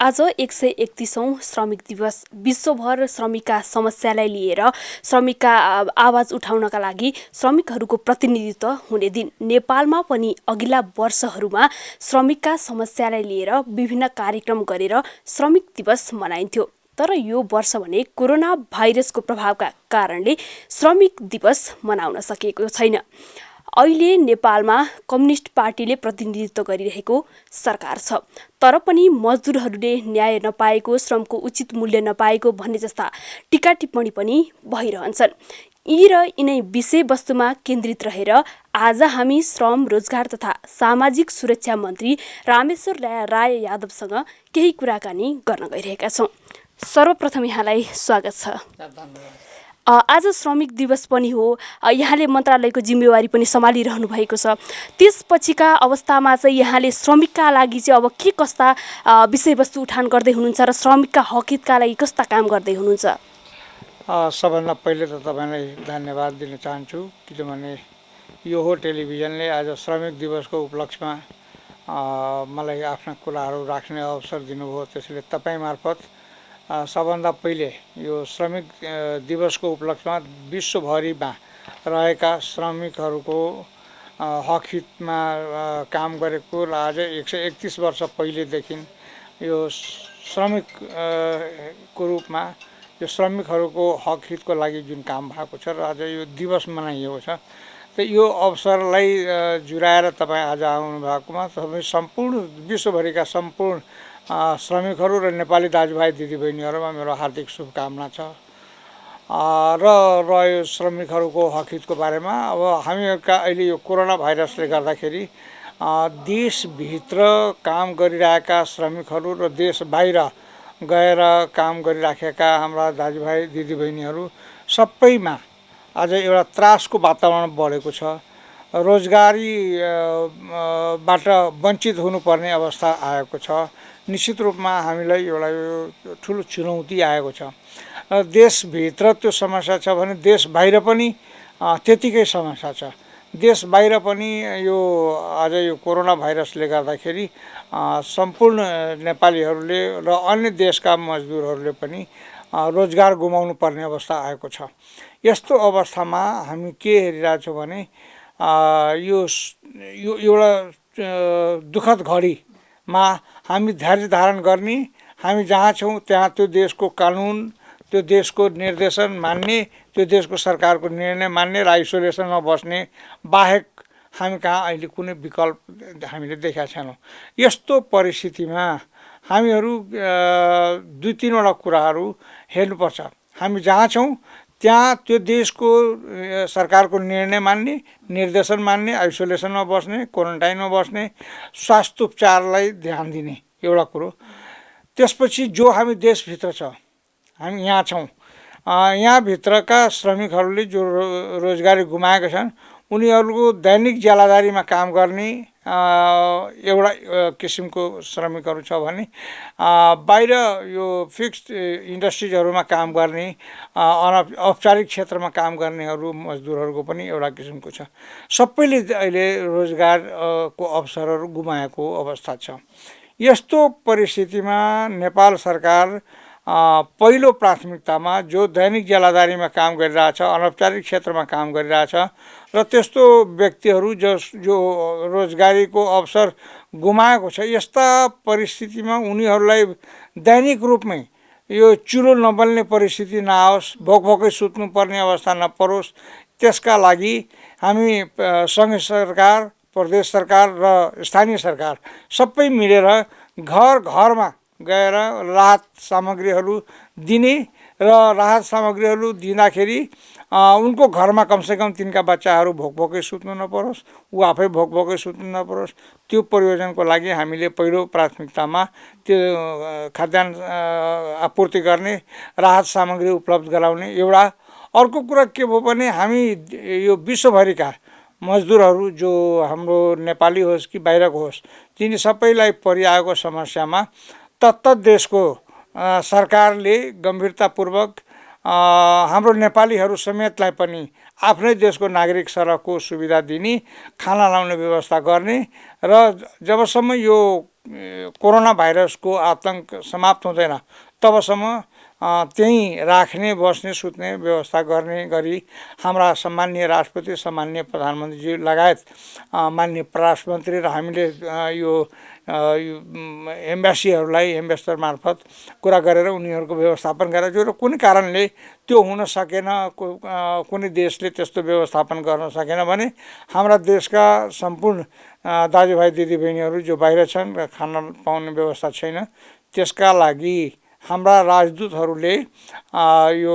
आज 131औं श्रमिक दिवस विश्वभर श्रमिकका समस्यालाई लिएर श्रमिकका आवाज उठाउनका लागि श्रमिकहरूको प्रतिनिधित्व हुने दिन। नेपालमा पनि अघिल्ला वर्षहरूमा श्रमिकका समस्यालाई लिएर विभिन्न कार्यक्रम गरेर श्रमिक दिवस मनाइन्थ्यो। तर यो वर्ष भने कोरोना भाइरसको प्रभावका कारणले श्रमिक दिवस मनाउन सकिएको छैन। अहिले नेपालमा कम्युनिस्ट पार्टीले प्रतिनिधित्व गरिरहेको सरकार छ, तर पनि मजदुरहरूले न्याय नपाएको, श्रमको उचित मूल्य नपाएको भन्ने जस्ता टीका टिप्पणी पनि भइरहन्छन्। यी र यिनै विषयवस्तुमा केन्द्रित रहेर आज हामी श्रम, रोजगार तथा सामाजिक सुरक्षा मन्त्री रामेश्वर राय यादवसँग केही कुराकानी गर्न गइरहेका छौँ। सर्वप्रथम यहाँलाई स्वागत छ। आज श्रमिक दिवस पनि हो, यहाँले मन्त्रालयको जिम्मेवारी पनि सम्हालिरहनु भएको छ। त्यसपछिका अवस्थामा चाहिँ यहाँले श्रमिकका लागि चाहिँ अब के कस्ता विषयवस्तु उठान गर्दै हुनुहुन्छ र श्रमिकका हकहितका लागि कस्ता काम गर्दै हुनुहुन्छ? सबभन्दा पहिले त तपाईँलाई धन्यवाद दिन चाहन्छु, किनभने यो हो टेलिभिजनले आज श्रमिक दिवसको उपलक्ष्यमा मलाई आफ्ना कुराहरू राख्ने अवसर दिनुभयो। त्यसैले तपाईँ मार्फत सबभन्दा पहिले यो श्रमिक दिवसको उपलक्ष्यमा विश्वभरिमा रहेका श्रमिकहरूको हक हितमा काम गरेको र आज 131 वर्ष पहिलेदेखि यो श्रमिकको रूपमा यो श्रमिकहरूको हक हितको लागि जुन काम भएको छ र आज यो दिवस मनाइएको छ, त यो अवसरलाई जुराएर तपाईँ आज आउनु भएकोमा तपाईँ सम्पूर्ण विश्वभरिका सम्पूर्ण श्रमिकहरू र नेपाली दाजुभाइ दिदीबहिनीहरूमा मेरो हार्दिक शुभकामना छ। र रह्यो श्रमिकहरूको हक हितको बारेमा, अब हामीहरूका अहिले यो कोरोना भाइरसले गर्दाखेरि देशभित्र काम गरिरहेका श्रमिकहरू र देश बाहिर गएर काम गरिराखेका हाम्रा दाजुभाइ दिदीबहिनीहरू सबैमा आज एउटा त्रासको वातावरण बढेको छ। रोजगारीबाट वञ्चित हुनुपर्ने अवस्था आएको छ। निश्चित रूपमा हामीलाई एउटा यो ठुलो चुनौती आएको छ। देशभित्र त्यो समस्या छ भने देश बाहिर पनि त्यतिकै समस्या छ। देश बाहिर पनि यो आज यो कोरोना भाइरसले गर्दाखेरि सम्पूर्ण नेपालीहरूले र अन्य देशका मजदुरहरूले पनि रोजगार गुमाउनु पर्ने अवस्था आएको छ। यस्तो अवस्थामा हामी के हेरिरहेछौँ भने यो एउटा दुःखद घडीमा हामी धैर्य धारण गर्ने, हामी जहाँ छौँ त्यहाँ त्यो देशको कानुन, त्यो देशको निर्देशन मान्ने, त्यो देशको सरकारको निर्णय मान्ने र आइसोलेसनमा बस्ने बाहेक हामी कहाँ अहिले कुनै विकल्प हामीले देखेका छैनौँ। यस्तो परिस्थितिमा हामीहरू दुई तिनवटा कुराहरू हेर्नुपर्छ। हामी जहाँ छौँ त्यहाँ त्यो देशको सरकारको निर्णय मान्ने, निर्देशन मान्ने, आइसोलेसनमा बस्ने, क्वारेन्टाइनमा बस्ने, स्वास्थ्य उपचारलाई ध्यान दिने एउटा कुरो। त्यसपछि जो हामी देशभित्र छ, हामी यहाँ छौँ, यहाँभित्रका श्रमिकहरूले जो रोजगारी गुमाएका छन् उनीहरूको दैनिक ज्यालादारीमा काम गर्ने एउटा किसिमको श्रमिकहरू छ भने बाहिर यो फिक्स्ड इन्डस्ट्रिजहरूमा काम गर्ने औपचारिक क्षेत्रमा काम गर्नेहरू मजदुरहरूको पनि एउटा किसिमको छ। सबैले अहिले रोजगारको अवसरहरू गुमाएको अवस्था छ। यस्तो परिस्थितिमा नेपाल सरकार पहिलो प्राथमिकतामा जो दैनिक ज्यालादारीमा काम गरिरहेछ, अनौपचारिक क्षेत्रमा काम गरिरहेछ र त्यस्तो व्यक्तिहरू जो रोजगारीको अवसर गुमाएको छ, यस्ता परिस्थितिमा उनीहरूलाई दैनिक रूपमै यो चुलो नबल्ने परिस्थिति नआओस्, भोकभोकै सुत्नुपर्ने अवस्था नपरोस्, त्यसका लागि हामी सङ्घीय सरकार, प्रदेश सरकार र स्थानीय सरकार सबै मिलेर घर घरमा गएर राहत सामग्रीहरू दिने र राहत सामग्रीहरू दिँदाखेरि उनको घरमा कमसेकम तिनका बच्चाहरू भोकभोकै सुत्नु नपरोस्, ऊ आफै भोकभोकै सुत्नु नपरोस्, त्यो प्रयोजनको लागि हामीले पहिलो प्राथमिकतामा त्यो खाद्यान्न आपूर्ति गर्ने, राहत सामग्री उपलब्ध गराउने एउटा। अर्को कुरा के भयो भने हामी यो विश्वभरिका मजदुरहरू जो हाम्रो नेपाली होस् कि बाहिरको होस्, तिनी सबैलाई परिआएको समस्यामा तत्त देशको सरकारले गम्भीरतापूर्वक हाम्रो नेपालीहरू समेतलाई पनि आफ्नै देशको नागरिक सरहको सुविधा दिने, खाना लाउने व्यवस्था गर्ने र जबसम्म यो कोरोना भाइरसको आतंक समाप्त हुँदैन तबसम्म त्यहीँ राख्ने बस्ने सुत्ने व्यवस्था गर्ने गरी हाम्रा सम्माननीय राष्ट्रपति सम्माननीय प्रधानमन्त्रीज्यू लगायत माननीय परराष्ट्र मन्त्री र हामीले यो एम्बेसीहरूलाई एम्बेसडर मार्फत कुरा गरेर उनीहरूको व्यवस्थापन गरेको छु र कुनै कारणले त्यो हुन सकेन कुनै देशले त्यस्तो व्यवस्थापन गर्न सकेन भने हाम्रा देशका सम्पूर्ण दाजुभाइ दिदीबहिनीहरू जो बाहिर छन् र खान पाउने व्यवस्था छैन त्यसका लागि हाम्रा राजदूतहरूले यो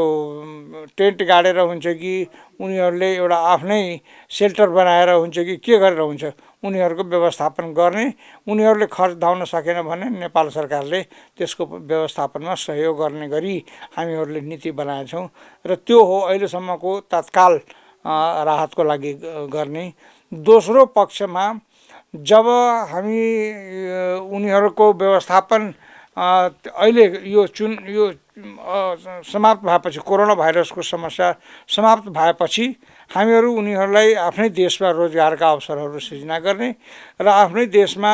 टेन्ट गाडेर हुन्छ कि उनीहरूले एउटा आफ्नै सेल्टर बनाएर हुन्छ कि के गरेर हुन्छ उनीहरूको व्यवस्थापन गर्ने उनीहरूले खर्च धाउन सकेन भने नेपाल सरकारले त्यसको व्यवस्थापनमा सहयोग गर्ने गरी हामीहरूले नीति बनाएका छौँ र त्यो हो अहिलेसम्मको तत्काल राहतको लागि गर्ने। दोस्रो पक्षमा जब हामी उनीहरूको व्यवस्थापन अहिले यो समाप्त भएपछि कोरोना भाइरसको समस्या समाप्त भएपछि हामीहरू उनीहरूलाई आफ्नै देशमा रोजगारका अवसरहरू सृजना गर्ने र आफ्नै देशमा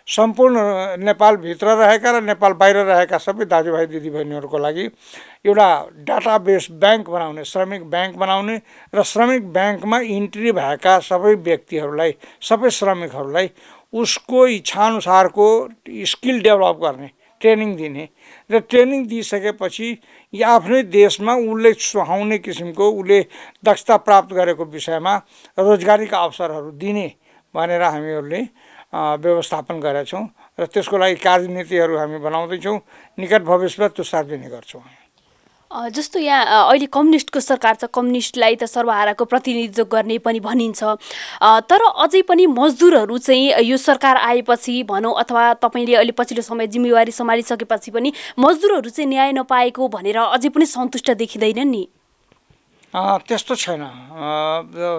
सम्पूर्ण नेपालभित्र रहेका र नेपाल बाहिर रहेका सबै दाजुभाइ दिदीबहिनीहरूको लागि एउटा डाटाबेस ब्याङ्क बनाउने श्रमिक ब्याङ्क बनाउने र श्रमिक ब्याङ्कमा इन्ट्री भएका सबै व्यक्तिहरूलाई सबै श्रमिकहरूलाई उसको इच्छाअनुसारको स्किल डेभलप गर्ने ट्रेनिङ दिने र ट्रेनिङ दिइसकेपछि आफ्नै देशमा उसले सुहाउने किसिमको उसले दक्षता प्राप्त गरेको विषयमा रोजगारीका अवसरहरू दिने भनेर हामीहरूले व्यवस्थापन गरेका छौँ र त्यसको लागि कार्यनीतिहरू हामी बनाउँदैछौँ। निकट भविष्यमा त्यो सार्वजनिक गर्छौँ। जस्तो यहाँ अहिले कम्युनिस्टको सरकार छ, कम्युनिस्टलाई त सर्वहाराको प्रतिनिधित्व गर्ने पनि भनिन्छ, तर अझै पनि मजदुरहरू चाहिँ यो सरकार आएपछि भनौँ अथवा तपाईँले अहिले पछिल्लो समय जिम्मेवारी सम्हालिसकेपछि पनि मजदुरहरू चाहिँ न्याय नपाएको भनेर अझै पनि सन्तुष्ट देखिँदैन नि? त्यस्तो छैन।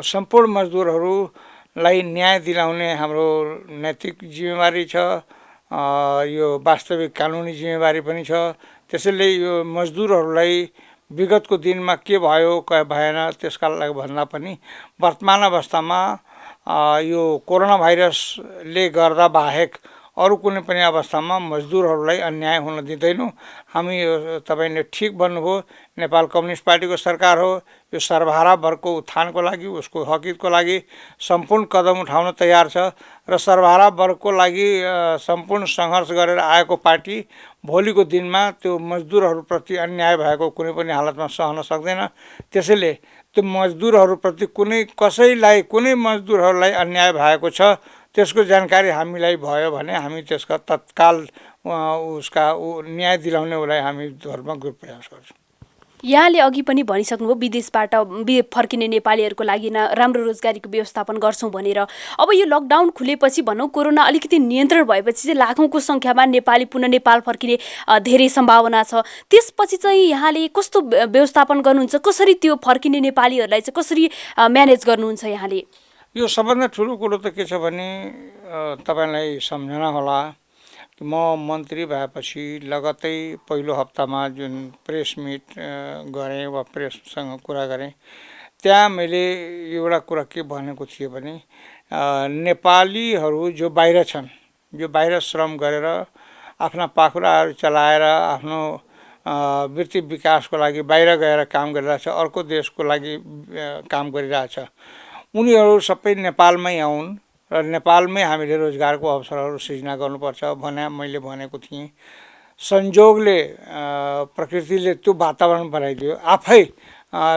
सम्पूर्ण मजदुरहरूलाई न्याय दिलाउने हाम्रो नैतिक जिम्मेवारी छ, यो वास्तविक कानुनी जिम्मेवारी पनि छ। त्यसैले यो मजदुरहरूलाई विगतको दिनमा के भयो के भएन त्यसका लागि भन्दा पनि वर्तमान अवस्थामा यो कोरोना भाइरसले गर्दा बाहेक अरू कुनै पनि अवस्थामा मजदुरहरूलाई अन्याय हुन दिँदैनौँ। हामी तपाईँले ठिक भन्नुभयो, नेपाल कम्युनिस्ट पार्टीको सरकार हो, यो सर्वहारा वर्गको उत्थानको लागि उसको हकहितको लागि सम्पूर्ण कदम उठाउन तयार छ र सर्वहारा वर्गको लागि सम्पूर्ण सङ्घर्ष गरेर आएको पार्टी भोलिको दिनमा त्यो मजदुरहरूप्रति अन्याय भएको कुनै पनि हालतमा सहन सक्दैन। त्यसैले त्यो मजदुरहरूप्रति कुनै मजदुरहरूलाई अन्याय भएको छ त्यसको जानकारी हामीलाई भयो भने हामी त्यसका तत्काल न्याय दिलाउने उसलाई हामी धर्मगत प्रयास गर्छौँ। यहाँले अघि पनि भनिसक्नुभयो विदेशबाट फर्किने नेपालीहरूको लागि राम्रो रोजगारीको व्यवस्थापन गर्छौँ भनेर। अब यो लकडाउन खुलेपछि भनौँ कोरोना अलिकति नियन्त्रण भएपछि चाहिँ लाखौँको सङ्ख्यामा नेपाली पुनः नेपाल फर्किने धेरै सम्भावना छ। त्यसपछि चाहिँ यहाँले कस्तो व्यवस्थापन गर्नुहुन्छ? कसरी त्यो फर्किने नेपालीहरूलाई चाहिँ कसरी म्यानेज गर्नुहुन्छ यहाँले? यो सबभन्दा ठुलो कुरो त के छ भने तपाईँलाई सम्झना होला कि म मन्त्री भएपछि लगत्तै पहिलो हप्तामा जुन प्रेस मिट गरेँ वा प्रेससँग कुरा गरेँ त्यहाँ मैले एउटा कुरा के भनेको थिएँ भने नेपालीहरू जो बाहिर छन्, जो बाहिर श्रम गरेर आफ्ना पाखुराहरू चलाएर आफ्नो वृत्ति विकासको लागि बाहिर गएर काम गरिरहेछ, अर्को देशको लागि काम गरिरहेछ, उनीहरू सबै नेपालमै आउन् र नेपालमै हामीले रोजगारको अवसरहरू सृजना गर्नुपर्छ मैले भनेको थिएँ। संयोगले प्रकृतिले त्यो वातावरण बनाइदियो, आफै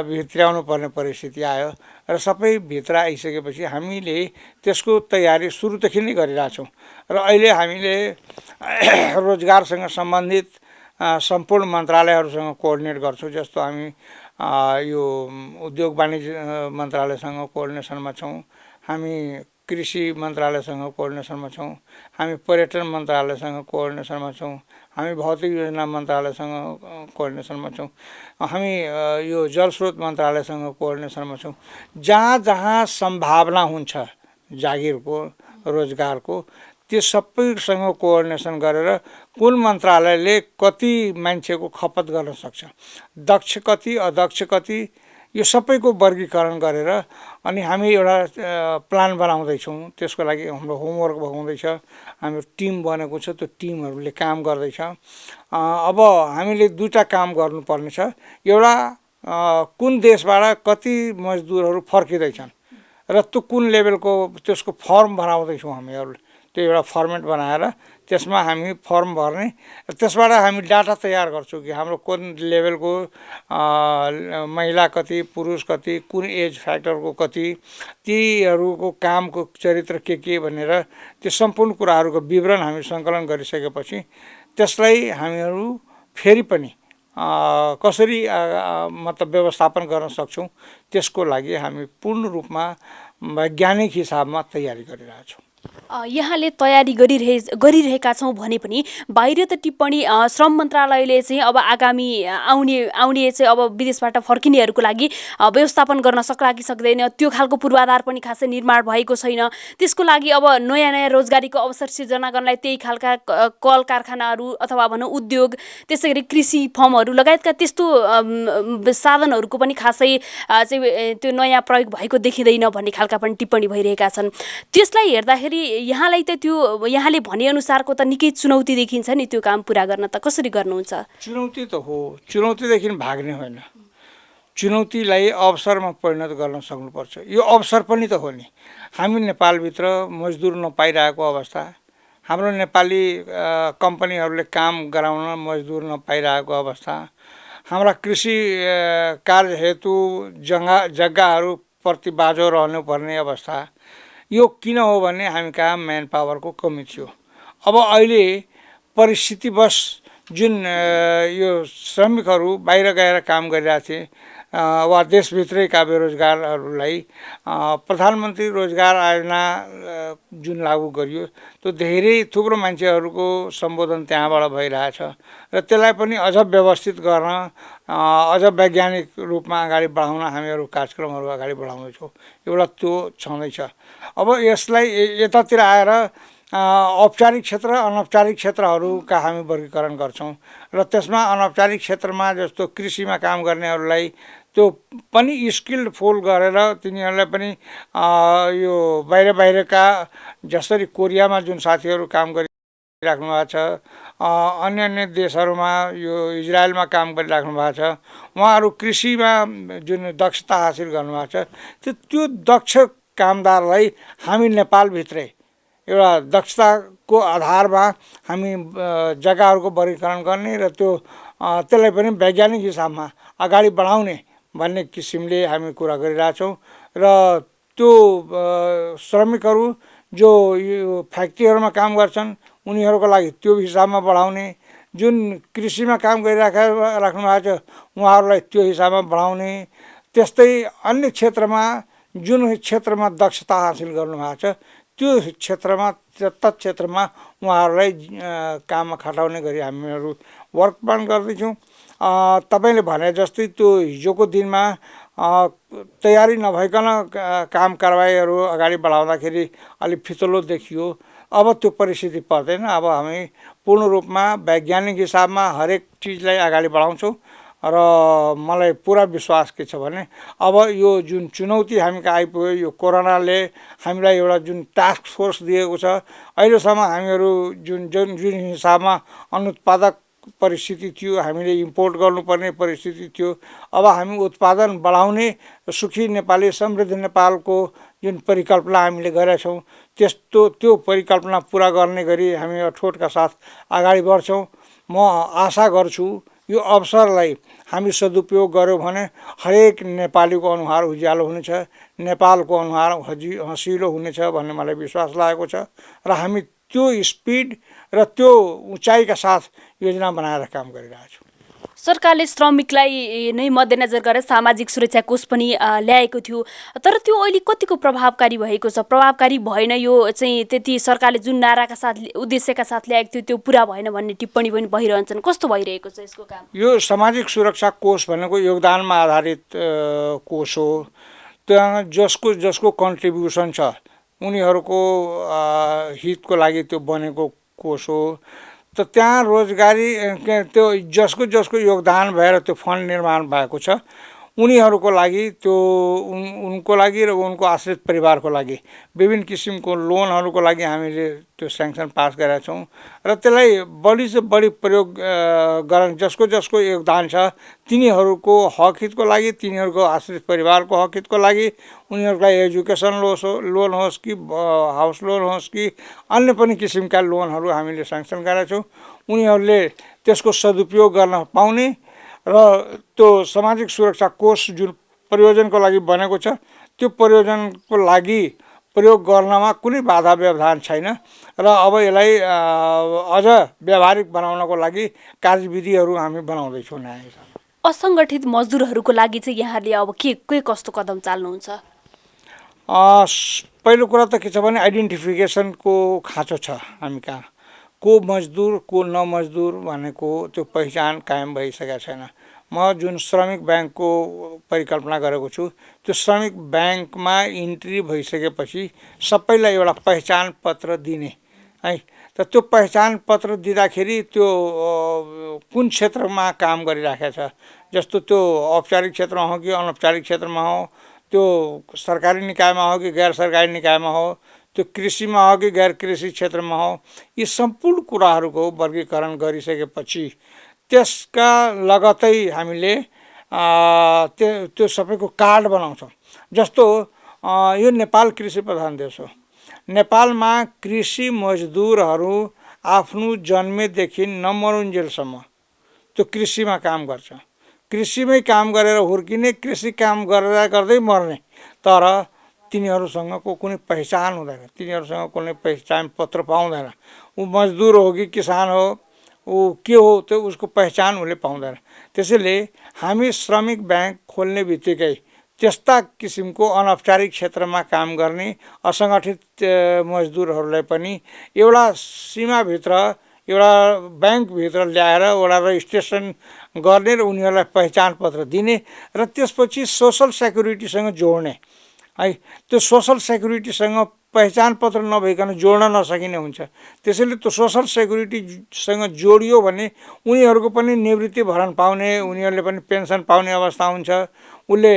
भित्र्याउनु पर्ने परिस्थिति आयो र सबै भित्र आइसकेपछि हामीले त्यसको तयारी सुरुदेखि नै गरिरहेछौँ र अहिले हामीले रोजगारसँग सम्बन्धित सम्पूर्ण मन्त्रालयहरूसँग कोअर्डिनेट गर्छौँ। जस्तो हामी यो उद्योग वाणिज्य मन्त्रालयसँग कोअर्डिनेसनमा छौँ, हामी कृषि मन्त्रालयसँग कोअर्डिनेसनमा छौँ, हामी पर्यटन मन्त्रालयसँग कोअर्डिनेसनमा छौँ, हामी भौतिक योजना मन्त्रालयसँग कोअर्डिनेसनमा छौँ, हामी यो जलस्रोत मन्त्रालयसँग कोअर्डिनेसनमा छौँ। जहाँ जहाँ सम्भावना हुन्छ जागिरको रोजगारको त्यो सबैसँग कोअर्डिनेसन गरेर कुन मन्त्रालयले कति मान्छेको खपत गर्न सक्छ, दक्ष कति अदक्ष कति, यो सबैको वर्गीकरण गरेर अनि हामी एउटा प्लान बनाउँदैछौँ। त्यसको लागि हाम्रो होमवर्क हुँदैछ। हाम्रो टिम बनेको छ, त्यो टिमहरूले काम गर्दैछ। अब हामीले दुईवटा काम गर्नुपर्ने छ। एउटा कुन देशबाट कति मजदुरहरू फर्किँदैछन् र त्यो कुन लेभलको त्यसको फर्म बनाउँदैछौँ हामीहरूले। त्यो एउटा फर्मेट बनाएर त्यसमा हामी फर्म भर्ने, त्यसबाट हामी डाटा तयार गर्छौँ कि हाम्रो कुन लेभलको महिला कति, पुरुष कति, कुन एज फ्याक्टरको कति, तीहरूको कामको चरित्र के भनेर त्यो सम्पूर्ण कुराहरूको विवरण हामी सङ्कलन गरिसकेपछि त्यसलाई हामीहरू फेरि पनि कसरी मतलब व्यवस्थापन गर्न सक्छौँ त्यसको लागि हामी पूर्ण रूपमा वैज्ञानिक हिसाबमा तयारी गरिरहेछौँ। यहाँले तयारी गरिरहेका छौँ भने पनि बाहिर त टिप्पणी श्रम मन्त्रालयले चाहिँ अब आगामी आउने चाहिँ अब विदेशबाट फर्किनेहरूको लागि व्यवस्थापन गर्न सक्ला कि सक्दैन, त्यो खालको पूर्वाधार पनि खासै निर्माण भएको छैन। त्यसको लागि अब नयाँ रोजगारीको अवसर सिर्जना गर्नलाई त्यही खालका कल कारखानाहरू अथवा भनौँ उद्योग, त्यसै गरी कृषि फर्महरू लगायतका त्यस्तो साधनहरूको पनि खासै चाहिँ त्यो नयाँ प्रयोग भएको देखिँदैन भन्ने खालका पनि टिप्पणी भइरहेका छन्। त्यसलाई हेर्दाखेरि यहाँलाई त त्यो यहाँले भनेअनुसारको त निकै चुनौती देखिन्छ नि त्यो काम पुरा गर्न, त कसरी गर्नुहुन्छ? चुनौती त हो, चुनौतीदेखि भाग्ने होइन, चुनौतीलाई अवसरमा परिणत गर्न सक्नुपर्छ। यो अवसर पनि त हो नि। हामी नेपालभित्र मजदुर नपाइरहेको अवस्था, हाम्रो नेपाली कम्पनीहरूले काम गराउन मजदुर नपाइरहेको अवस्था, हाम्रा कृषि कार्य हेतु जग्गाहरू प्रति बाँझो रहनुपर्ने अवस्था, यो किन हो भने हामी कहाँ म्यान पावरको कमी थियो। अब अहिले परिस्थितिवश जुन यो श्रमिकहरू बाहिर गएर काम गरिरहेको थिए वा देशभित्रैका बेरोजगारहरूलाई प्रधानमन्त्री रोजगार आयोजना जुन लागू गरियो त्यो धेरै थुप्रो मान्छेहरूको सम्बोधन त्यहाँबाट भइरहेछ र त्यसलाई पनि अझ व्यवस्थित गर्न, अझ वैज्ञानिक रूपमा अगाडि बढाउन हामीहरू कार्यक्रमहरू अगाडि बढाउँदैछौँ। एउटा त्यो छँदैछ। अब यसलाई यतातिर आएर औपचारिक क्षेत्र, अनौपचारिक क्षेत्रहरूका हामी वर्गीकरण गर्छौँ र त्यसमा अनौपचारिक क्षेत्रमा जस्तो कृषिमा काम गर्नेहरूलाई त्यो पनि स्किल्ड फुल गरेर तिनीहरूलाई पनि यो बाहिरका जसरी कोरियामा जुन साथीहरू काम गरिराख्नु भएको छ, अन्य देशहरूमा यो इजरायलमा काम गरिराख्नु भएको छ, उहाँहरू कृषिमा जुन दक्षता हासिल गर्नुभएको छ त्यो दक्ष कामदारलाई हामी नेपालभित्रै एउटा दक्षताको आधारमा हामी जग्गाहरूको वर्गीकरण गर्ने र त्यसलाई पनि वैज्ञानिक हिसाबमा अगाडि बढाउने भन्ने किसिमले हामी कुरा गरिरहेछौँ। र त्यो श्रमिकहरू जो यो फ्याक्ट्रीहरूमा काम गर्छन् उनीहरूको लागि त्यो हिसाबमा बढाउने, जुन कृषिमा काम गरिराख्नु भएको छ उहाँहरूलाई त्यो हिसाबमा बढाउने, त्यस्तै अन्य क्षेत्रमा जुन क्षेत्रमा दक्षता हासिल गर्नुभएको छ त्यो क्षेत्रमा तत्क्षेत्रमा उहाँहरूलाई काममा खटाउने गरी हामीहरू वर्क प्लान गर्दैछौँ। तपाईँले भने जस्तै त्यो हिजोको दिनमा तयारी नभइकन काम कारबाहीहरू अगाडि बढाउँदाखेरि अलिक फितलो देखियो। अब त्यो परिस्थिति पर्दैन। अब हामी पूर्ण रूपमा वैज्ञानिक हिसाबमा हरेक चिजलाई अगाडि बढाउँछौँ र मलाई पुरा विश्वास के छ भने अब यो जुन चुनौती हामी कहाँ आइपुग्यो, यो कोरोनाले हामीलाई एउटा जुन टास्क फोर्स दिएको छ, अहिलेसम्म हामीहरू जुन हिसाबमा अनुत्पादक परिस्थिति थियो, हामीले इम्पोर्ट गर्नुपर्ने परिस्थिति थियो, अब हामी उत्पादन बढाउने सुखी नेपाली समृद्ध नेपालको जुन परिकल्पना हामीले गरेका छौँ त्यो परिकल्पना पुरा गर्ने गरी हामी अठोटका साथ अगाडि बढ्छौँ। म आशा गर्छु यो अवसरलाई हामी सदुपयोग गर्यौँ भने हरेक नेपालीको अनुहार उज्यालो हुनेछ, नेपालको अनुहार हँसिलो हुनेछ भन्ने मलाई विश्वास लागेको छ र हामी त्यो स्पिड र त्यो उचाइका साथ योजना बनाएर काम गरिरहेछौँ। सरकारले श्रमिकलाई नै मध्यनजर गरेर सामाजिक सुरक्षा कोष पनि ल्याएको थियो, तर त्यो अहिले कतिको प्रभावकारी भएको छ, प्रभावकारी भएन, यो चाहिँ त्यति सरकारले जुन नाराका साथ उद्देश्यका साथ ल्याएको थियो त्यो पुरा भएन भन्ने टिप्पणी पनि भइरहन्छन्। कस्तो भइरहेको छ यसको काम? यो सामाजिक सुरक्षा कोष भनेको योगदानमा आधारित कोष हो। त्यहाँ जसको कन्ट्रिब्युसन छ उनीहरूको हितको लागि त्यो बनेको कोष हो। त त्यहाँ रोजगारी त्यो जसको योगदान भएर त्यो फन्ड निर्माण भएको छ उनीहरूको लागि त्यो उनको लागि र उनको आश्रित परिवारको लागि विभिन्न किसिमको लोनहरूको लागि हामीले त्यो स्याङ्सन पास गरेका छौँ र त्यसलाई बढी से बढी प्रयोग गर्न जसको जसको योगदान छ तिनीहरूको हक हितको लागि, तिनीहरूको आश्रित परिवारको हक हितको लागि, उनीहरूलाई एजुकेसन लोन होस् कि हाउस लोन होस् कि अन्य पनि किसिमका लोनहरू हामीले स्याङ्सन गरेका छौँ। उनीहरूले त्यसको सदुपयोग गर्न पाउने र त्यो सामाजिक सुरक्षा कोष जुन प्रयोजनको लागि बनेको छ त्यो प्रयोजनको लागि प्रयोग गर्नमा कुनै बाधा व्यवधान छैन र अब यसलाई अझ व्यावहारिक बनाउनको लागि कार्यविधिहरू हामी बनाउँदैछौँ नयाँ। असङ्गठित मजदुरहरूको लागि चाहिँ यहाँले अब के कस्तो कदम चाल्नुहुन्छ? पहिलो कुरा त के छ भने आइडेन्टिफिकेसनको खाँचो छ हामी कहाँ। को मजदुर को नमजदुर भनेको त्यो पहिचान कायम भइसकेको छैन। म जुन श्रमिक ब्याङ्कको परिकल्पना गरेको छु त्यो श्रमिक ब्याङ्कमा इन्ट्री भइसकेपछि सबैलाई एउटा पहिचान पत्र दिने है। त त्यो पहिचान पत्र दिँदाखेरि त्यो कुन क्षेत्रमा काम गरिराखेको छ, जस्तो त्यो औपचारिक क्षेत्रमा हो कि अनौपचारिक क्षेत्रमा हो, त्यो सरकारी निकायमा हो कि गैर सरकारी निकायमा हो, त्यो कृषिमा हो कि गैर कृषि क्षेत्रमा हो, यी सम्पूर्ण कुराहरूको वर्गीकरण गरिसकेपछि त्यसका लगतै हामीले त्यो सबैको कार्ड बनाउँछौँ। जस्तो यो नेपाल कृषि प्रधान देश हो। नेपालमा कृषि मजदुरहरू आफ्नो जन्मेदेखि नमरुन्जेलसम्म त्यो कृषिमा काम गर्छ। कृषिमै काम गरेर हुर्किने, कृषि काम गर्दा गर्दै मर्ने, तर तिनीहरूसँगको कुनै पहिचान हुँदैन, तिनीहरूसँग कुनै पहिचान पत्र पाउँदैन। ऊ मजदुर हो कि किसान हो, ऊ के हो त्यो उसको पहिचान उसले पाउँदैन। त्यसैले हामी श्रमिक ब्याङ्क खोल्ने बित्तिकै त्यस्ता किसिमको अनौपचारिक क्षेत्रमा काम गर्ने असङ्गठित मजदुरहरूलाई पनि एउटा सीमाभित्र एउटा ब्याङ्कभित्र ल्याएर एउटा रजिस्ट्रेसन गर्ने र उनीहरूलाई पहिचान पत्र दिने र त्यसपछि सोसल सेक्युरिटीसँग जोड्ने है। त्यो सोसल सेक्युरिटीसँग पहिचान पत्र नभइकन जोड्न नसकिने हुन्छ। त्यसैले त्यो सोसल सेक्युरिटीसँग जोडियो भने उनीहरूको पनि निवृत्ति भरण पाउने, उनीहरूले पनि पेन्सन पाउने अवस्था हुन्छ। उसले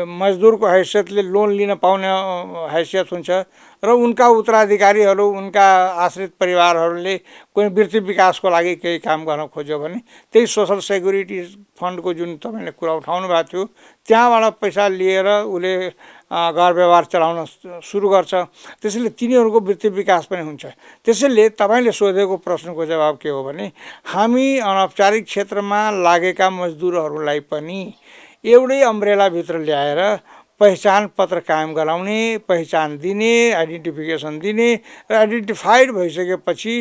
मजदुरको हैसियतले लोन लिन पाउने हैसियत हुन्छ र उनका उत्तराधिकारीहरू, उनका आश्रित परिवारहरूले कुनै वृत्ति विकासको लागि केही काम गर्न खोज्यो भने त्यही सोसल सेक्युरिटी फन्डको जुन तपाईँले कुरा उठाउनु भएको थियो त्यहाँबाट पैसा लिएर उसले घर व्यवहार चलाउन सुरु गर्छ। त्यसैले तिनीहरूको वृत्ति विकास पनि हुन्छ। त्यसैले तपाईँले सोधेको प्रश्नको जवाब के हो भने हामी अनौपचारिक क्षेत्रमा लागेका मजदुरहरूलाई पनि एउटै अम्ब्रेलाभित्र ल्याएर पहिचान पत्र कायम गराउने, पहिचान दिने, आइडेन्टिफिकेसन दिने र आइडेन्टिफाइड भइसकेपछि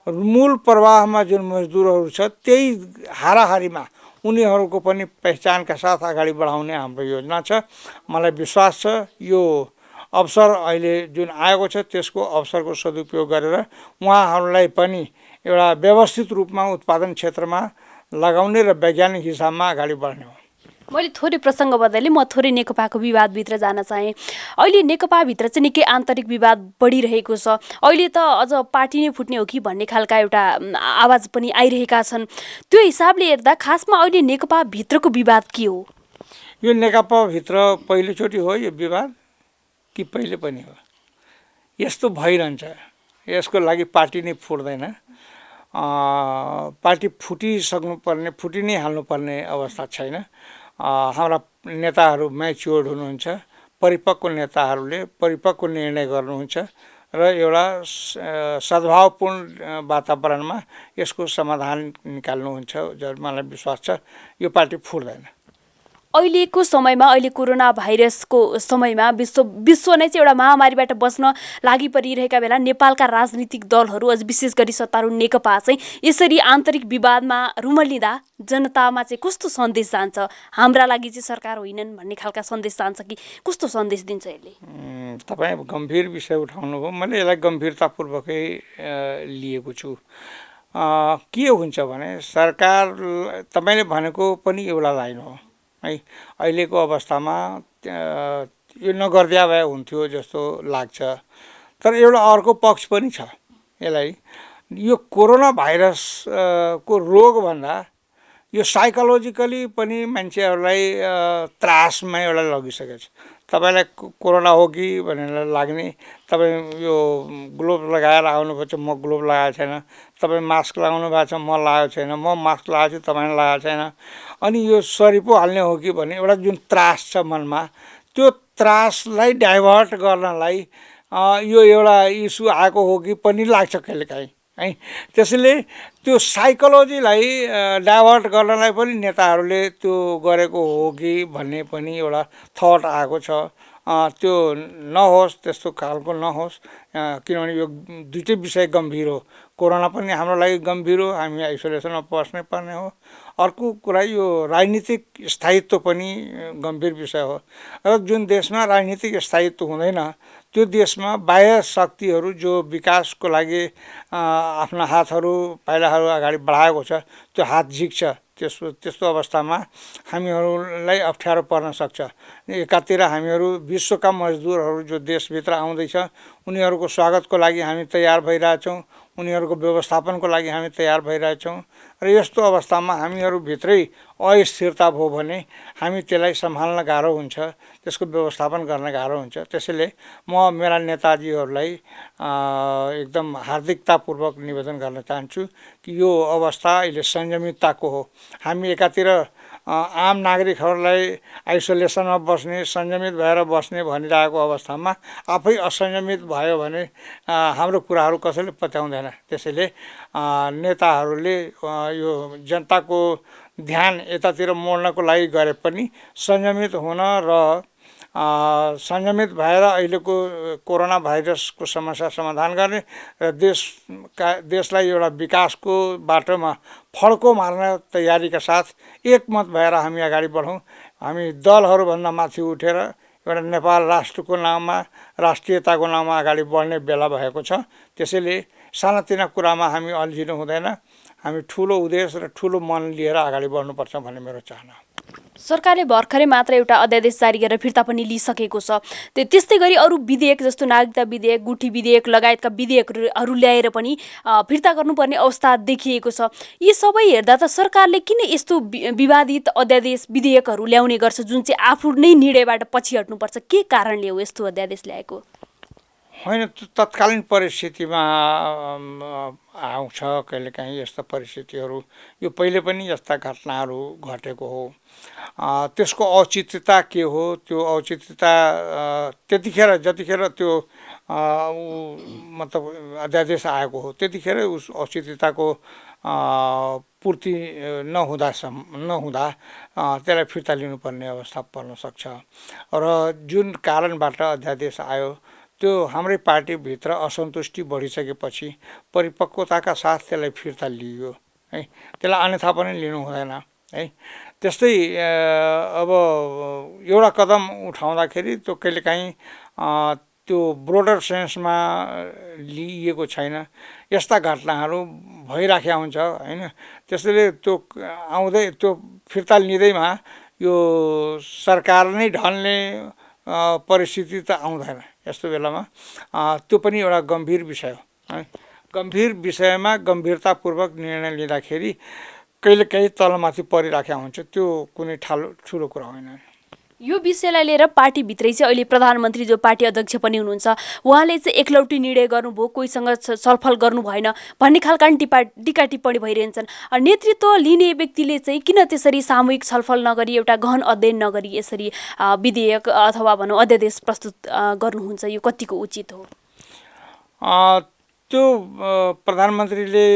मूल प्रवाहमा जुन मजदुरहरू छ त्यही हाराहारीमा उनीहरूको पनि पहिचानका साथ अगाडि बढाउने हाम्रो योजना छ। मलाई विश्वास छ यो अवसर अहिले जुन आएको छ त्यसको अवसरको सदुपयोग गरेर उहाँहरूलाई पनि एउटा व्यवस्थित रूपमा उत्पादन क्षेत्रमा लगाउने र वैज्ञानिक हिसाबमा अगाडि बढ्ने हो। मैले थोरै प्रसङ्ग बदले म थोरै नेकपाको विवादभित्र जान चाहेँ। अहिले नेकपाभित्र चाहिँ निकै आन्तरिक विवाद बढिरहेको छ। अहिले त अझ पार्टी नै फुट्ने हो कि भन्ने खालका एउटा आवाज पनि आइरहेका छन्। त्यो हिसाबले हेर्दा खासमा अहिले नेकपाभित्रको विवाद के हो? यो नेकपाभित्र पहिलोचोटि हो यो विवाद कि पहिले पनि हो? यस्तो भइरहन्छ। यसको लागि पार्टी नै फुट्दैन। पार्टी फुटिसक्नुपर्ने, फुटि नै हाल्नुपर्ने अवस्था छैन। हाम्रा नेताहरू म्याच्योर्ड हुनुहुन्छ, परिपक्व नेताहरूले परिपक्व निर्णय गर्नुहुन्छ र एउटा सद्भावपूर्ण वातावरणमा यसको समाधान निकाल्नुहुन्छ। मलाई विश्वास छ यो पार्टी फुट्दैन। अहिलेको समयमा, अहिले कोरोना भाइरसको समयमा विश्व नै चाहिँ एउटा महामारीबाट बस्न लागि परिरहेका बेला नेपालका राजनीतिक दलहरू, अझ विशेष गरी सत्तारूढ नेकपा चाहिँ यसरी आन्तरिक विवादमा रुमलिँदा जनतामा चाहिँ कस्तो सन्देश जान्छ? हाम्रा लागि चाहिँ सरकार होइनन् भन्ने खालका सन्देश जान्छ कि कस्तो सन्देश दिन्छ यसले? तपाईँ गम्भीर विषय उठाउनुभयो। मैले यसलाई गम्भीरतापूर्वकै लिएको छु। के हुन्छ भने सरकार, तपाईँले भनेको पनि एउटा लाइन हो है। अहिलेको अवस्थामा यो नगर्दिया भए हुन्थ्यो जस्तो लाग्छ। तर एउटा अर्को पक्ष पनि छ यसलाई। यो कोरोना भाइरसको रोगभन्दा यो साइकोलोजिकली पनि मान्छेहरूलाई त्रासमा एउटा लगिसकेको छ। तपाईँलाई कोरोना हो कि भनेर लाग्ने, तपाईँ यो ग्लोभ लगाएर आउनुपर्छ, म ग्लोभ लगाएको छैन, तपाईँ मास्क लगाउनु भएको छ, म लगाएको छैन, म मास्क लगाएको छु, तपाईँले लगाएको छैन, अनि यो सरी पो हाल्ने हो कि भन्ने एउटा जुन त्रास छ मनमा, त्यो त्रासलाई डाइभर्ट गर्नलाई यो एउटा इस्यु आएको हो कि पनि लाग्छ कहिलेकाहीँ है। त्यसैले त्यो साइकोलोजीलाई डाइभर्ट गर्नलाई पनि नेताहरूले त्यो गरेको हो कि भन्ने पनि एउटा थट आएको छ। त्यो नहोस्, त्यस्तो खालको नहोस्, किनभने यो दुइटै विषय गम्भीर हो। कोरोना पनि हाम्रो लागि गम्भीर हो, हामी आइसोलेसनमा बस्नै पर्ने हो। अर्को कुरा यो राजनीतिक स्थायित्व पनि गम्भीर विषय हो र जुन देशमा राजनीतिक स्थायित्व हुँदैन त्यो देशमा बाह्य शक्तिहरू जो विकासको लागि आफ्ना हातहरू पाइलाहरू अगाडि बढाएको छ त्यो हात झिक्छ। त्यस्तो अवस्थामा हामीहरूलाई अप्ठ्यारो पर्न सक्छ। एकातिर हामीहरू विश्वका मजदुरहरू जो देशभित्र आउँदैछ उनीहरूको स्वागतको लागि हामी तयार भइरहेछौँ, उनीहरूको व्यवस्थापनको लागि हामी तयार भइरहेछौँ र यस्तो अवस्थामा हामीहरूभित्रै अस्थिरता भयो भने हामी त्यसलाई सम्हाल्न गाह्रो हुन्छ, त्यसको व्यवस्थापन गर्न गाह्रो हुन्छ। त्यसैले म मेरा नेताजीहरूलाई एकदम हार्दिकतापूर्वक निवेदन गर्न चाहन्छु कि यो अवस्था अहिले संयमितताको हो। हामी एकातिर आम नागरिकहरूलाई आइसोलेसनमा बस्ने, संयमित भएर बस्ने भनिरहेको अवस्थामा आफै असंयमित भयो भने हाम्रो कुराहरू कसैले पत्याउँदैन। त्यसैले नेताहरूले यो जनताको ध्यान यतातिर मोड्नको लागि गरे पनि संयमित हुन र संयमित भएर अहिलेको कोरोना भाइरसको समस्या समाधान गर्ने र देशलाई एउटा विकासको बाटोमा फड्को मार्न तयारीका साथ एकमत भएर हामी अगाडि बढौँ। हामी दलहरूभन्दा माथि उठेर एउटा नेपाल राष्ट्रको नाममा, राष्ट्रियताको नाममा अगाडि बढ्ने बेला भएको छ। त्यसैले सानातिना कुरामा हामी अल्झिनु हुँदैन, हामी ठुलो उद्देश्य र ठुलो मन लिएर अगाडि बढ्नुपर्छ भन्ने मेरो चाहना हो। सरकारले भर्खरै मात्र एउटा अध्यादेश जारी गरेर फिर्ता पनि लिइसकेको छ। त्यस्तै गरी अरू विधेयक जस्तो नागरिकता विधेयक, गुठी विधेयक लगायतका विधेयकहरू ल्याएर पनि फिर्ता गर्नुपर्ने अवस्था देखिएको छ। यी सबै हेर्दा त सरकारले किन यस्तो विवादित अध्यादेश विधेयकहरू ल्याउने गर्छ जुन चाहिँ आफू नै निर्णयबाट पछि हट्नुपर्छ? के कारणले हो यस्तो अध्यादेश ल्याएको? होइन, तत्कालीन परिस्थितिमा आउँछ कहिलेकाहीँ यस्ता परिस्थितिहरू। यो पहिले पनि यस्ता घटनाहरू घटेको हो। त्यसको औचित्यता के हो, त्यो औचित्यता त्यतिखेर जतिखेर त्यो मतलब अध्यादेश आएको हो त्यतिखेर उस औचित्यताको पूर्ति नहुँदा त्यसलाई फिर्ता लिनुपर्ने अवस्था पर्न सक्छ। र जुन कारणबाट अध्यादेश आयो त्यो हाम्रै पार्टीभित्र असन्तुष्टि बढिसकेपछि परिपक्वताका साथ त्यसलाई फिर्ता लिइयो है। त्यसलाई अन्यथा पनि लिनु हुँदैन है। त्यस्तै अब एउटा कदम उठाउँदाखेरि त्यो कहिलेकाहीँ त्यो ब्रोडर सेन्समा लिइएको छैन। यस्ता घटनाहरू भइराखेका हुन्छ होइन। त्यसैले त्यो आउँदै त्यो फिर्ता लिँदैमा यो सरकार नै ढल्ने परिस्थिति त आउँदैन। यस्तो बेलामा त्यो पनि एउटा गम्भीर विषय हो है। गम्भीर विषयमा गम्भीरतापूर्वक निर्णय लिँदाखेरि कहिलेकाहीँ तलमाथि परिराखेका हुन्छ, त्यो कुनै ठुलो कुरा होइन। यो विषयलाई लिएर पार्टीभित्रै चाहिँ अहिले प्रधानमन्त्री जो पार्टी अध्यक्ष पनि हुनुहुन्छ उहाँले चाहिँ एकलौटी निर्णय गर्नुभयो, कोहीसँग छलफल गर्नु भएन भन्ने खालका टीका टिप्पणी भइरहन्छन्। नेतृत्व लिने व्यक्तिले चाहिँ किन त्यसरी सामूहिक छलफल नगरी, एउटा गहन अध्ययन नगरी यसरी विधेयक अथवा भनौँ अध्यादेश प्रस्तुत गर्नुहुन्छ? यो कतिको उचित हो? त्यो प्रधानमन्त्रीले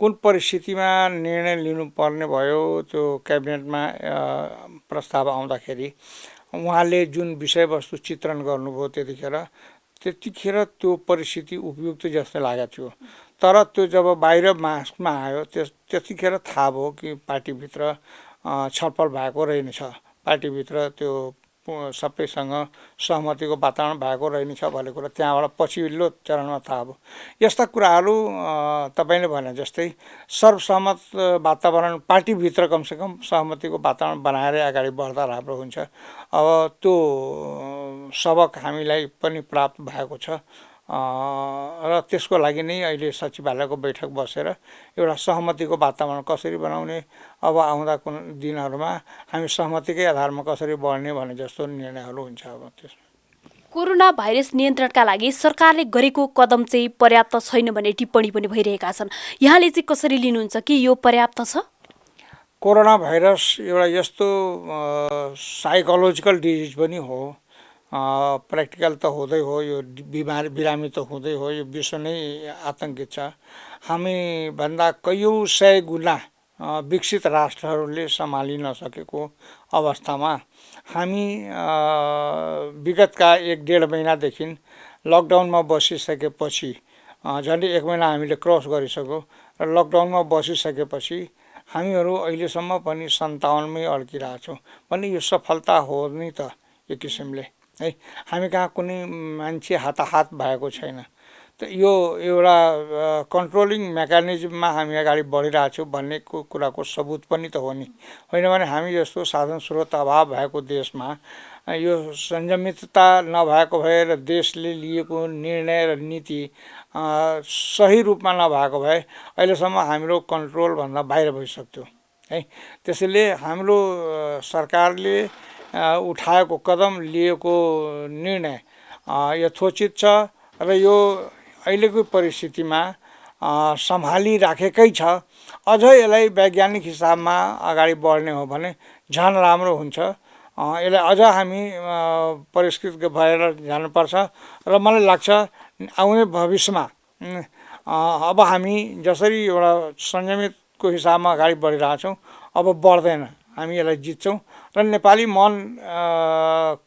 कुन परिस्थितिमा निर्णय लिनुपर्ने भयो त्यो क्याबिनेटमा प्रस्ताव आउँदाखेरि उहाँले जुन विषयवस्तु चित्रण गर्नुभयो त्यतिखेर त्यो परिस्थिति उपयुक्त जस्तो लागेको थियो। तर त्यो जब बाहिर मासमा आयो त्यतिखेर थाहा भयो कि पार्टीभित्र छलफल भएको रहेनछ, पार्टीभित्र त्यो सबैसँग सहमतिको वातावरण भएको रहेनछ भन्ने कुरा त्यहाँबाट पछिल्लो चरणमा थाहा भयो। यस्ता कुराहरू तपाईँले भने जस्तै सर्वसम्मत वातावरण पार्टीभित्र कमसेकम सहमतिको वातावरण बनाएर अगाडि बढ्दा राम्रो हुन्छ। अब त्यो सबक हामीलाई पनि प्राप्त भएको छ। र त्यसको लागि नै अहिले सचिवालयको बैठक बसेर एउटा सहमतिको वातावरण कसरी बनाउने, अब आउँदा कुन दिनहरूमा हामी सहमतिकै आधारमा कसरी बढ्ने भन्ने जस्तो निर्णयहरू हुन्छ। अब त्यसमा कोरोना भाइरस नियन्त्रणका लागि सरकारले गरेको कदम चाहिँ पर्याप्त छैन भन्ने टिप्पणी पनि भइरहेका छन्। यहाँले चाहिँ कसरी लिनुहुन्छ कि यो पर्याप्त छ? कोरोना भाइरस एउटा यस्तो साइकोलोजिकल डिजिज पनि हो, प्र्याक्टिकल त हुँदै हो, यो बिरामी त हुँदै हो, यो विश्व नै आतङ्कित छ। हामीभन्दा कैयौँ सय गुणा विकसित राष्ट्रहरूले सम्हालि नसकेको अवस्थामा हामी विगतका 1-1.5 महिनादेखि लकडाउनमा बसिसकेपछि, झन्डै 1 महिना हामीले क्रस गरिसक्यौँ र लकडाउनमा बसिसकेपछि हामीहरू अहिलेसम्म पनि 57मै अड्किरहेछौँ भने यो सफलता हो नि त एक किसिमले है। हामी कहाँ कुनै मान्छे हाताहात भएको छैन। त यो एउटा कन्ट्रोलिङ मेकानिजममा हामी अगाडि बढिरहेछौँ भन्ने कुराको सबुत पनि त हो नि। होइन भने हामी जस्तो साधन स्रोत अभाव भएको देशमा यो संयमितता नभएको भए र देशले लिएको निर्णय र नीति सही रूपमा नभएको भए अहिलेसम्म हाम्रो कन्ट्रोलभन्दा बाहिर भइसक्थ्यो है। त्यसैले हाम्रो सरकारले उठाएको कदम, लिएको निर्णय यथोचित छ र यो अहिलेको परिस्थितिमा सम्हालिराखेकै छ। अझ यसलाई वैज्ञानिक हिसाबमा अगाडि बढ्ने हो भने झन् राम्रो हुन्छ। यसलाई अझ हामी परिष्कृत भएर जानुपर्छ र मलाई लाग्छ आउने भविष्यमा अब हामी जसरी एउटा संयमितको हिसाबमा अगाडि बढिरहेछौँ, अब बढ्दैन, हामी यसलाई जित्छौँ र नेपाली मन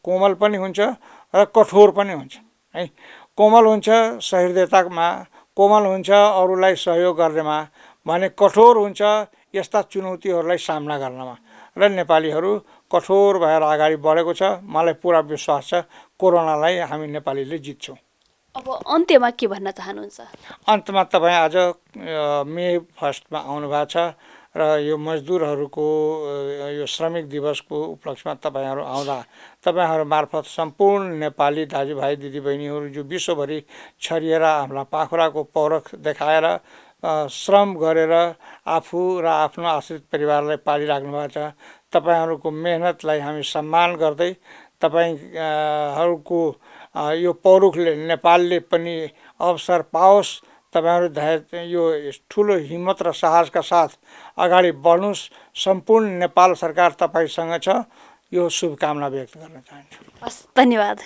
कोमल पनि हुन्छ र कठोर पनि हुन्छ है। कोमल हुन्छ सहृदयतामा, कोमल हुन्छ अरूलाई सहयोग गर्नेमा, भने कठोर हुन्छ यस्ता चुनौतीहरूलाई सामना गर्नमा। र नेपालीहरू कठोर भएर अगाडि बढेको छ। मलाई पुरा विश्वास छ कोरोनालाई हामी नेपालीले जित्छौँ। अब अन्त्यमा के भन्न चाहनुहुन्छ? अन्तमा तपाईँ आज मे 1 आउनुभएको छ र यो मजदुरहरूको यो श्रमिक दिवसको उपलक्ष्यमा तपाईँहरू आउँदा तपाईँहरू मार्फत सम्पूर्ण नेपाली दाजुभाइ दिदीबहिनीहरू जो विश्वभरि छरिएर आफ्ना पाखुराको पौरख देखाएर श्रम गरेर आफू र आफ्नो आश्रित परिवारलाई पालिराख्नु भएको छ, तपाईँहरूको मेहनतलाई हामी सम्मान गर्दै तपाईँहरूको यो पौरुखले नेपालले पनि अवसर पाओस्, तपाईँहरू यो ठुलो हिम्मत र साहसका साथ अगाडि बढ्नुहोस्। सम्पूर्ण नेपाल सरकार तपाईँसँग छ, यो शुभकामना व्यक्त गर्न चाहन्छु। हस्, धन्यवाद।